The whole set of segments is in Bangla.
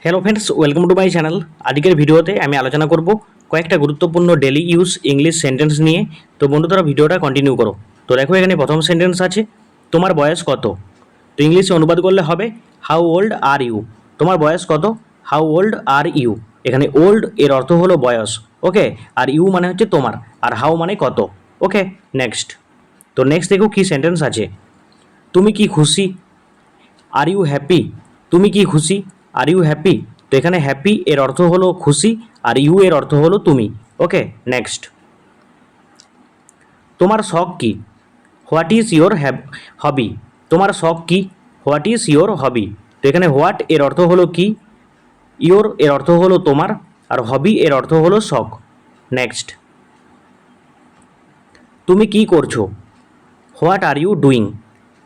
Hello friends, welcome to my channel. আজকের ভিডিওতে আমি আলোচনা করব কয়েকটা গুরুত্বপূর্ণ ডেলি ইউজ ইংলিশ সেন্টেন্স নিয়ে। তো বন্ধুরা, ভিডিওটা কন্টিনিউ করো। তো দেখো, এখানে প্রথম সেন্টেন্স আছে, তোমার বয়স কত? তো ইংলিশে অনুবাদ করলে হবে হাউ ওল্ড আর ইউ। তোমার বয়স কত? How old are you. এখানে ওল্ড এর অর্থ হলো বয়স, ওকে, আর ইউ মানে হচ্ছে তোমার, আর হাউ মানে কত, ওকে। নেক্সট। তো নেক্সট দেখো কি সেন্টেন্স আছে, তুমি কি খুশি? Are you happy? তুমি কি খুশি? Are you happy? তো এখানে হ্যাপি এর অর্থ হলো খুশি, আর ইউ এর অর্থ হলো তুমি, ওকে। নেক্সট। তোমার শখ কি? What is your hobby? তোমার শখ কি? What is your hobby? তো এখানে হোয়াট এর অর্থ হলো কি, ইয়োর এর অর্থ হলো তোমার, আর হবি এর অর্থ হলো শখ। নেক্সট। তুমি কি করছো? What are you doing?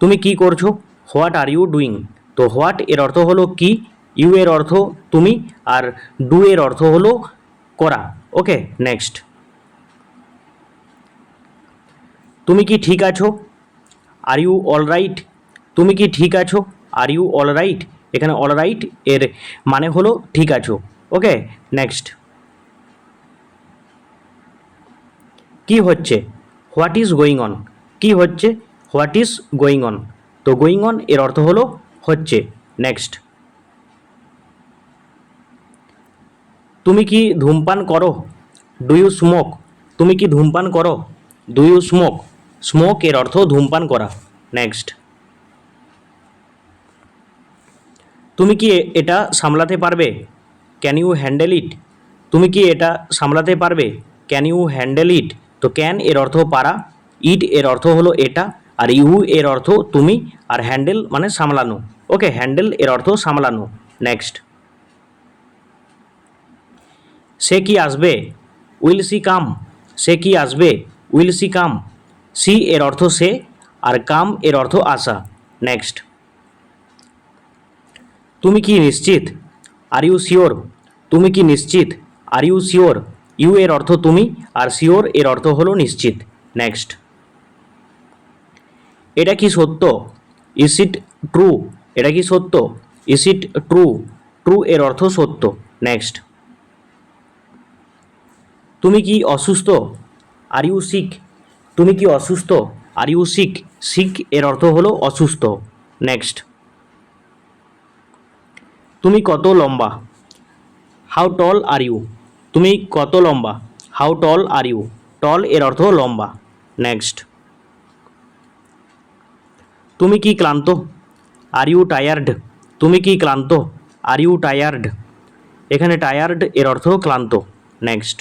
তুমি কি করছো? What are you doing? তো হোয়াট এর অর্থ হলো কি, ইউ এর অর্থ তুমি, আর ডু এর অর্থ হলো করা, ওকে। নেক্সট। তুমি কি ঠিক আছো? Are you all right? তুমি কি ঠিক আছো? Are you all right? এখানে অল রাইট এর মানে হলো ঠিক আছো, ওকে। নেক্সট। কি হচ্ছে? What is going on? কি হচ্ছে? What is going on? তো গোয়িং অন এর অর্থ হলো হচ্ছে। নেক্সট। তুমি কি ধূমপান করো? Do you smoke? তুমি কি ধূমপান করো? Do you smoke? স্মোক এর অর্থ ধূমপান করা। নেক্সট। তুমি কি এটা সামলাতে পারবে? Can you handle it? তুমি কি এটা সামলাতে পারবে? Can you handle it? তো ক্যান এর অর্থ পারা, ইট এর অর্থ হলো এটা, আর ইউ এর অর্থ তুমি, আর হ্যান্ডেল মানে সামলানো, ওকে। হ্যান্ডেল এর অর্থ সামলানো। নেক্সট। সে কি আসবে? Will C come? সে কি আসবে? Will C come? সি এর অর্থ সে, আর কাম এর অর্থ আসা। নেক্সট। তুমি কি নিশ্চিত? Are you sure? তুমি কি নিশ্চিত? Are you sure? ইউ এর অর্থ তুমি, আর শিওর এর অর্থ হলো নিশ্চিত। নেক্সট। এটা কি সত্য? Is it true? এটা কি সত্য? Is it true? ট্রু এর অর্থ সত্য। নেক্সট। তুমি কি অসুস্থ? Are you sick? তুমি কি অসুস্থ? Are you sick? সিক এর অর্থ হলো অসুস্থ। নেক্সট। তুমি কত লম্বা? How tall are you? তুমি কত লম্বা? How tall are you? টল এর অর্থ লম্বা। নেক্সট। তুমি কি ক্লান্ত? Are you tired? তুমি কি ক্লান্ত? Are you tired? এখানে টায়ার্ড এর অর্থ ক্লান্ত। নেক্সট।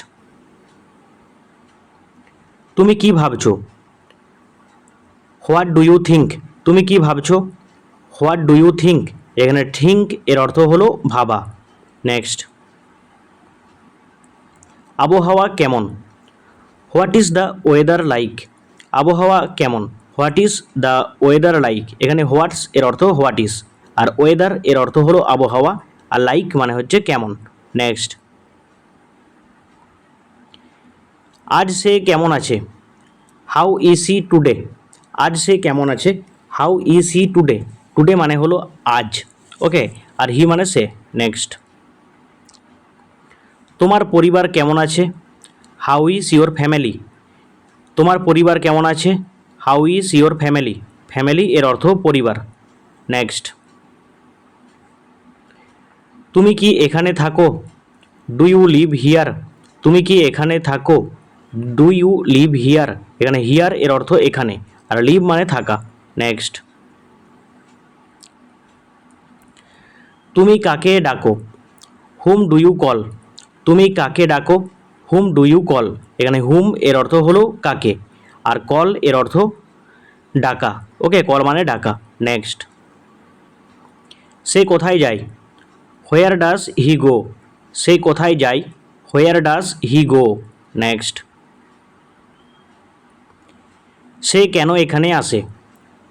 তুমি কি ভাবছো? What do you think? তুমি কি ভাবছো? What do you think? এখানে থিঙ্ক এর অর্থ হলো ভাবা। নেক্সট। আবহাওয়া কেমন? What is the weather like? আবহাওয়া কেমন? What is the weather like? এখানে হোয়াটস এর অর্থ হোয়াট ইজ, আর ওয়েদার এর অর্থ হলো আবহাওয়া, আর লাইক মানে হচ্ছে কেমন। নেক্সট। আজ সে কেমন আছে? How is she today? আজ সে কেমন আছে? How is she today? Today মানে হলো আজ, ওকে, আর হি মানে সে। নেক্সট। তোমার পরিবার কেমন আছে? How is your family? তোমার পরিবার কেমন আছে? How is your family? Family এর অর্থ পরিবার। নেক্সট। তুমি কি এখানে থাকো? Do you live here? তুমি কি এখানে থাকো? Do you live here? এখানে হিয়ার এর অর্থ এখানে, আর লিভ মানে থাকা। নেক্সট। তুমি কাকে ডাকো? Whom do you call? তুমি কাকে ডাকো? Whom do you call? এখানে হুম এর অর্থ হলো কাকে, আর কল এর অর্থ ডাকা, ওকে, কল মানে ডাকা। নেক্সট। সে কোথায় যায়? হোয়ার ডাজ হি গো? সে কোথায় যায়? Where does he go? Next. সে কেন এখানে আসে?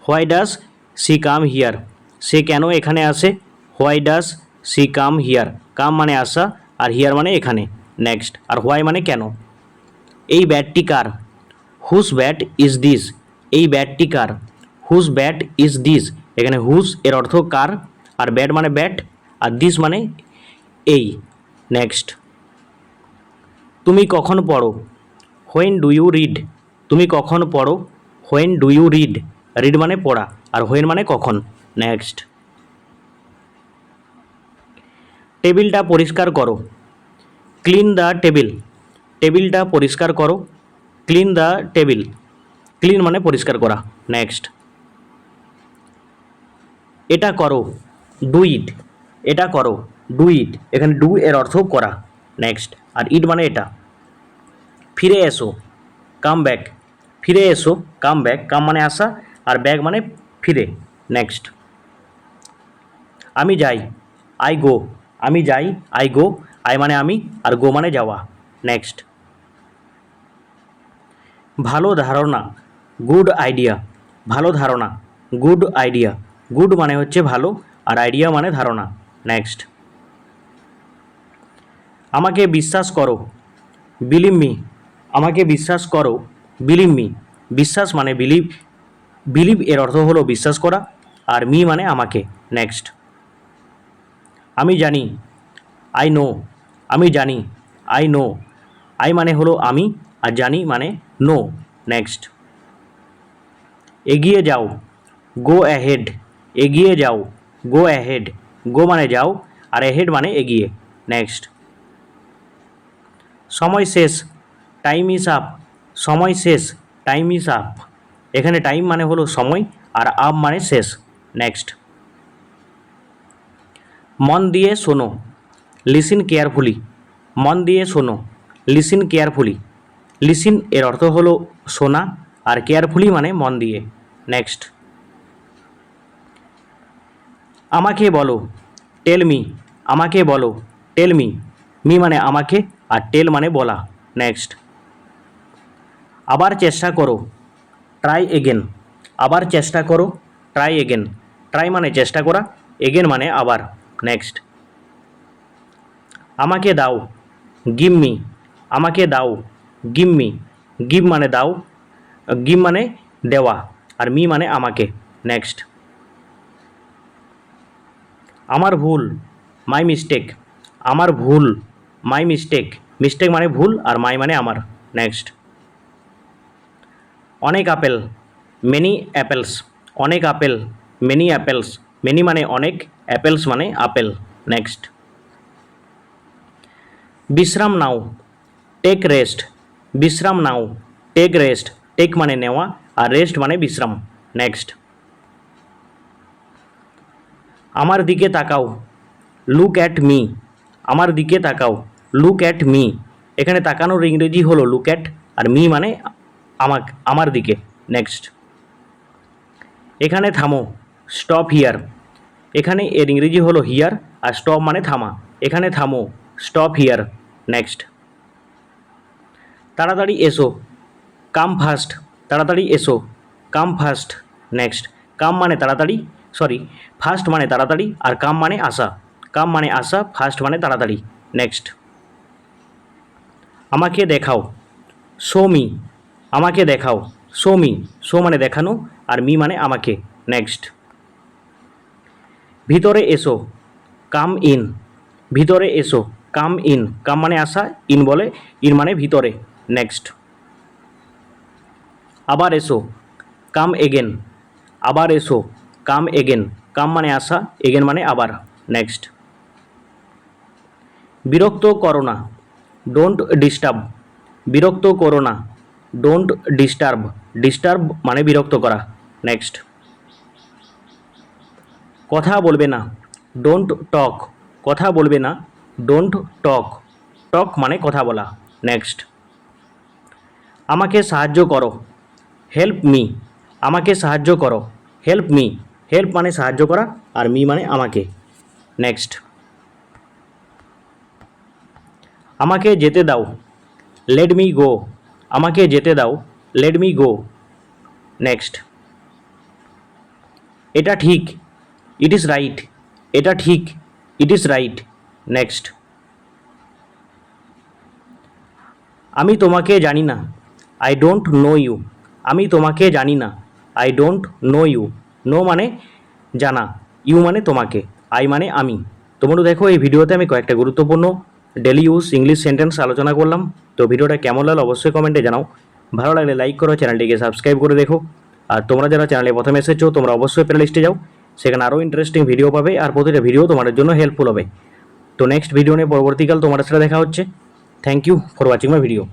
Why does she come here? সে কেন এখানে আসে? Why does she come here? Come মানে আসা, আর হিয়ার মানে এখানে। নেক্সট। আর হোয়াই মানে কেন। এই ব্যাটটি কার? Whose bat is this? এই ব্যাটটি কার? Whose bat is this? এখানে হুজ এর অর্থ কার, আর ব্যাট মানে ব্যাট, আর দিস মানে এই। নেক্সট। তুমি কখন পড়ো? When do you read? তুমি কখন পড়ো? When do you read? Read মানে পড়া, আর হোয়েন মানে কখন। নেক্সট। টেবিলটা পরিষ্কার করো। Clean the table. টেবিলটা পরিষ্কার করো। Clean the table. ক্লিন মানে পরিষ্কার করা। নেক্সট। এটা করো। Do it. এটা করো। Do it. এখানে ডু এর অর্থ করা। নেক্সট। আর ইট মানে এটা। ফিরে এসো। Come back. ফিরে এসো। Come back. কাম মানে আসা, আর ব্যাক মানে ফিরে। নেক্সট। আমি যাই। I go. আমি যাই। I go. আই মানে আমি, আর গো মানে যাওয়া। নেক্সট। ভালো ধারণা। Good idea. ভালো ধারণা। Good idea. গুড মানে হচ্ছে ভালো, আর আইডিয়া মানে ধারণা। নেক্সট। আমাকে বিশ্বাস করো। Believe me. আমাকে বিশ্বাস করো। Believe me. বিশ্বাস মানে বিলিভ। বিলিভ এর অর্থ হলো বিশ্বাস করা, আর মি মানে আমাকে। নেক্সট। আমি জানি। I know. আমি জানি। I know. আই মানে হলো আমি, আর জানি মানে নো। নেক্সট। এগিয়ে যাও। Go ahead. এগিয়ে যাও। Go ahead. গো মানে যাও, আর অ্যাহেড মানে এগিয়ে। নেক্সট। সময় শেষ। Time is up. সময় শেষ। Time is up. এখানে টাইম মানে হলো সময়, আর আপ মানে শেষ। নেক্সট। মন দিয়ে শোনো। Listen carefully. মন দিয়ে শোনো। Listen carefully. লিসিন এর অর্থ হলো শোনা, আর কেয়ারফুলি মানে মন দিয়ে। নেক্সট। আমাকে বলো। Tell me. আমাকে বলো। Tell me. মি মানে আমাকে, আর টেল মানে বলা। নেক্সট। আবার চেষ্টা করো। Try again. আবার চেষ্টা করো। Try again. ট্রাই মানে চেষ্টা করা, এগেন মানে আবার। নেক্সট। আমাকে দাও। Give me. আমাকে দাও। Give me. গিভ মানে দাও, গিভ মানে দেওয়া, আর মি মানে আমাকে। নেক্সট। আমার ভুল। My mistake. আমার ভুল। My mistake. মিস্টেক মানে ভুল, আর মাই মানে আমার। নেক্সট। অনেক আপেল। Many apples. অনেক আপেল। Many apples. মেনি মানে অনেক, অ্যাপেলস মানে আপেল। নেক্সট। বিশ্রাম নাও। Take rest. বিশ্রাম নাও। Take rest. টেক মানে নেওয়া, আর রেস্ট মানে বিশ্রাম। নেক্সট। আমার দিকে তাকাও। Look at me. আমার দিকে তাকাও। Look at me. এখানে তাকানোর ইংরেজি হলো লুক অ্যাট, আর মি মানে আমার দিকে। নেক্সট। এখানে থামো। Stop here. এখানে এর ইংরেজি হলো হিয়ার, আর স্টপ মানে থামা। এখানে থামো। Stop here. নেক্সট। তাড়াতাড়ি এসো। কাম ফাস্ট। তাড়াতাড়ি এসো। কাম ফাস্ট। নেক্সট। কাম মানে তাড়াতাড়ি, সরি, ফাস্ট মানে তাড়াতাড়ি, আর কাম মানে আসা। কাম মানে আসা, ফাস্ট মানে তাড়াতাড়ি। নেক্সট। আমাকে দেখাও। Show me. আমাকে দেখাও। Show me. শো মানে দেখানো, আর মি মানে আমাকে। নেক্সট। ভিতরে এসো। Come in. ভিতরে এসো। Come in. কাম মানে আসা, ইন বলে, ইন মানে ভিতরে। নেক্সট। আবার এসো। Come again. আবার এসো। Come again. কাম মানে আসা, এগেন মানে আবার। নেক্সট। বিরক্ত করো না। Don't disturb. বিরক্ত করো না। Don't disturb. ডিস্টার্ব মানে বিরক্ত করা। নেক্সট। কথা বলবে না। Don't talk. কথা বলবে না। Don't talk. টক মানে কথা বলা। নেক্সট। আমাকে সাহায্য করো। Help me. আমাকে সাহায্য করো। Help me. হেল্প মানে সাহায্য করা, আর মি মানে আমাকে। নেক্সট। আমাকে যেতে দাও। Let me go. আমাকে যেতে দাও। Let me go. নেক্সট। এটা ঠিক। It is right. এটা ঠিক। It is right. নেক্সট। আমি তোমাকে জানি না। I don't know you. আমি তোমাকে জানি না। I don't know you. Know মানে জানা, ইউ মানে তোমাকে, আই মানে আমি। তো বন্ধু দেখো, এই ভিডিওতে আমি কয়েকটা গুরুত্বপূর্ণ ডেলি ইউজ ইংলিশ সেন্টেন্স আলোচনা করলাম। তো ভিডিওটা কেমন লাগলো অবশ্যই কমেন্টে জানাও। ভালো লাগলে লাইক করো, চ্যানেলটিকে সাবস্ক্রাইব করে দেখো। আর তোমরা যারা চ্যানেলে প্রথমে এসেছো তোমরা অবশ্যই প্লে লিস্টে যাও, সেখানে আরও ইন্টারেস্টিং ভিডিও পাবে আর প্রতিটা ভিডিও তোমাদের জন্য হেল্পফুল হবে। তো নেক্সট ভিডিও নিয়ে পরবর্তীকাল তোমাদের সাথে দেখা হচ্ছে। Thank you for watching my video.